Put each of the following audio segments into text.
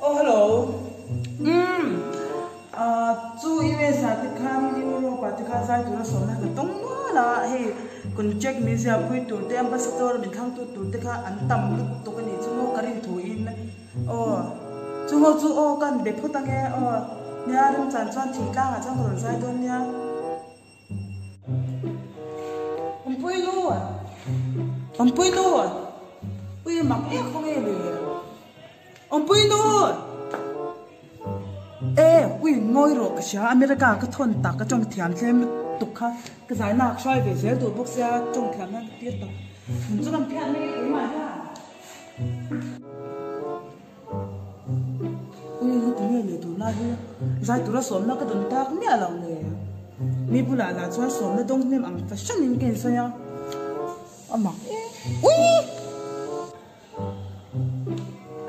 Oh, hello. Chú yêu sa thì khám Europa thì khám sai tụi nó sống là cái tông nó là hey còn check mi ra bui tụi tụi ambassador mình thang tụi thì khám ăn tầm lúc tụi cái này chú nó cái thú in chú cần để phụ tăng nghe nhà đừng chán choan chỉ ca ở trong còn sai thôi nha ông bui luôn ui mặc ép không nghe được ông bui luôn ui ngồi rồi cái sao America cái thôn tạc cái trong thiam thêm tục khác cái giải nạc xoay về dưới tụi bốc xe trong thiam nó tiết tạc mình cho làm phiền mấy cái mà ha ui nó tụi này tụi nó giải tụi nó sống nó cái tụi ta cũng nhớ lòng này mi bù là cho sống nó đông nem ăn phải sáng nên cái sao mà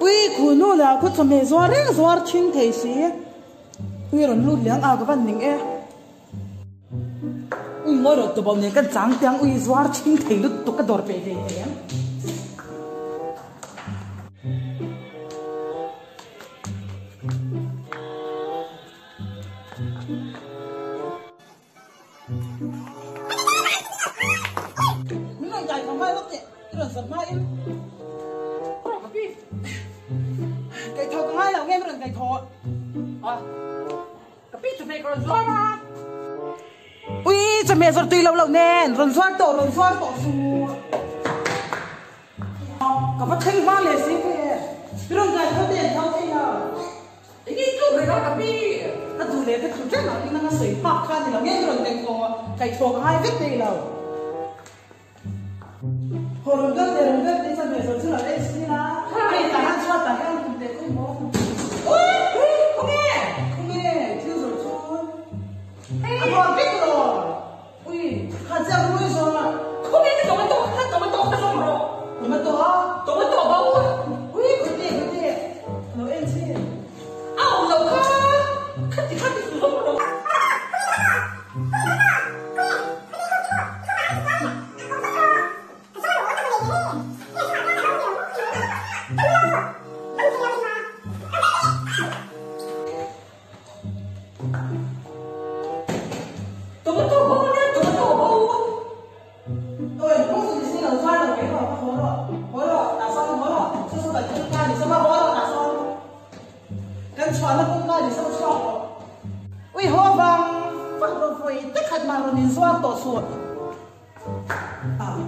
ui cô nó là cô chồng mẹ zoar chinh thế gì ui rồi lúc liang à cái vấn đề ui ngồi rồi tụi bọn này cái trắng tiếng ui zoar chinh thế lúc tụi cái đòn bể thế em mình đang chạy không phải lúc này rồi sập mai em cái thọ cái là nghe mình cái thọ cái biết chụp mẹ còn xoa mà ui chụp mẹ rồi tùy lâu lâu nè rồi xoa tổ su cái bắt thấy ma lệ xí cái rồi cái thọ tiền thọ cái nào cái chú người đó cái biết cái chú lệ cái chú chắc là cái năng sấy bạc khai thì là nghe rồi cái thọ hai vết đây nào hồi rồi cái chụp mẹ rồi chứ là đấy xí na cái ta ăn xoa ta ăn cũng được cũng ngon không nghe chưa rồi chú anh biết rồi ui hạt giống nuôi rồi không nghe cái tomato cái xong rồi tomato bao ui cái gì nó em gì lâu khát thì xuống rồi nó cũng ngay để sao sao ui hoa vàng phát đồ phơi tất cả mà rồi nhìn xoa tổ suốt sao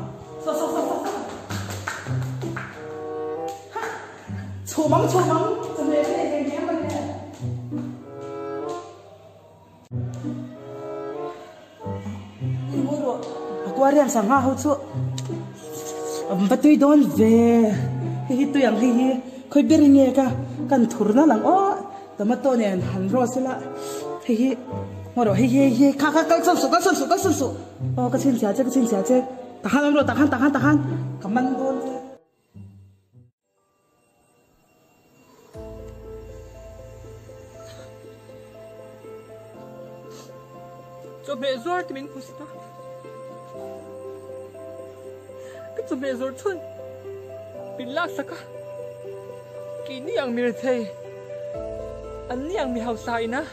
chú mắm cho nên cái này mình nè ui mua rồi qua riêng sáng ha hậu chú bắt tôi đón về hi tôi yang hi khơi biết nghe cả cần thử nó lằng tomato này hành rau xí lại hi ngồi rồi hi khá cái sân sụp cái xin xả chứ tahan lắm rồi tahan cảm ơn luôn chứ cho mẹ rồi thì mình cũng sẽ cái cho mẹ rồi thôi mình lắc sắc cái này yang mình thấy anh yang mi hậu sai na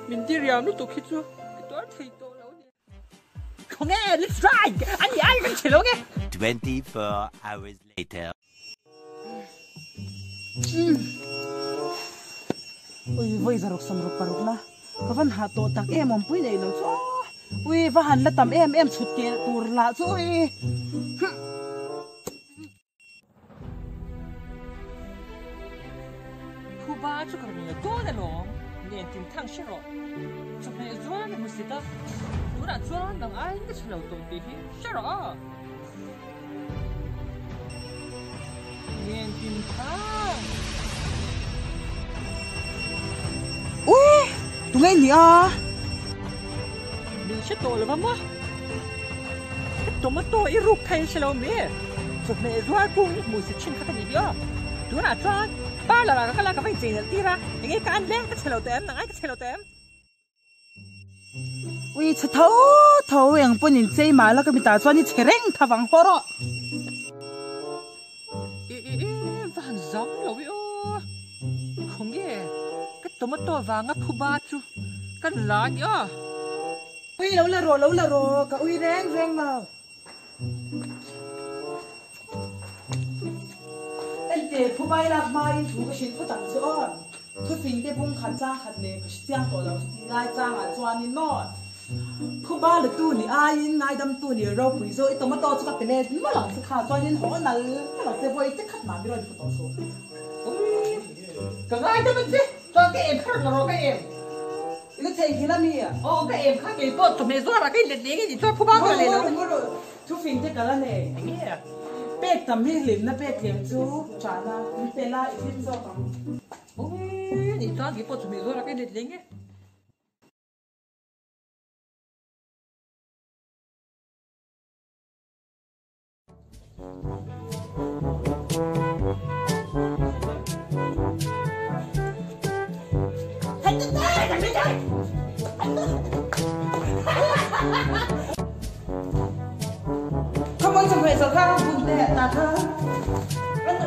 mình đi riam lúc tụi khi chưa cái toán thì tôi lâu nè không nghe let's try anh ai cũng chỉ lâu nghe 24 hours later ui vui giờ rục sầm rục paruk na cái văn hà tổ tắc em ông pui này lâu cho ui và hàn là tầm em sụt tiền tour là cho ui ba cho cái này tốt đấy nó nên tìm thang xe rồi chụp này doan này một xí đó tôi đã doan đằng ai cái xe đầu tụi thì xe rồi nên tìm thang ui tụi ngay nhỉ đi xe tổ là mà tomato ít rục hay xe lâu mẹ chụp này doan cũng một xí chín khác cái gì đó tôi đã doan ba là cái phải chỉ là tí ra những cái ăn lén cái xe lầu tém nãy cái xe lầu tém ui thấu yang pun nhìn chơi mà là cái mình ta cho đi chơi reng thà vắng hoa rồi giống lâu yêu không nghe cái tomato vàng á phu ba chú cái lá nhá ui lâu là rồi cả ui reng mà anh để phụ bay lạc mai chú cái chuyện phụ tặng cho thu phình cái bông khăn trang khăn này cái tiếng tổ lâu thì lại trang à cho anh nó phụ ba là tu ni ai ngay đâm tu ni rau bùi rồi tomato cho các bên này mà làm sự khá cho anh họ là mà làm sẽ vui chắc khát mà biết rồi phụ tặng số cái ai đó mình chứ cho cái em khác rồi cái em cái chuyện kia là mi à cái em khác cái tốt tụi mình rồi là cái liệt cái gì cho phu ba cái này rồi thu phình cái cái này nghe bếp tầm hi lim na bếp liềm chú trả na bê la ít thêm cho bằng ôi你抓给不准备做了个liệt cái không muốn chuẩn bị giờ khác vùng tệ ta thơ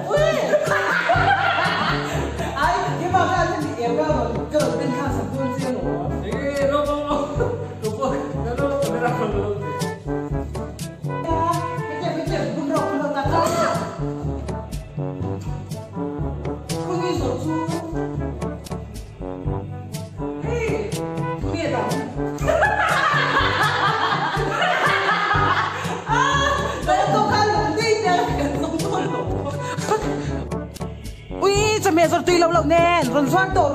ui ai cái mà ra thì bị éo rồi cỡ bên khác sắp buôn riêng rồi cái nó ra rồi cái chuyện không được ta thơ không nghĩ rồi chú hey nghe đâu ui, cho mẹ rồi tùy lâu lâu nè, rồi xoan tổ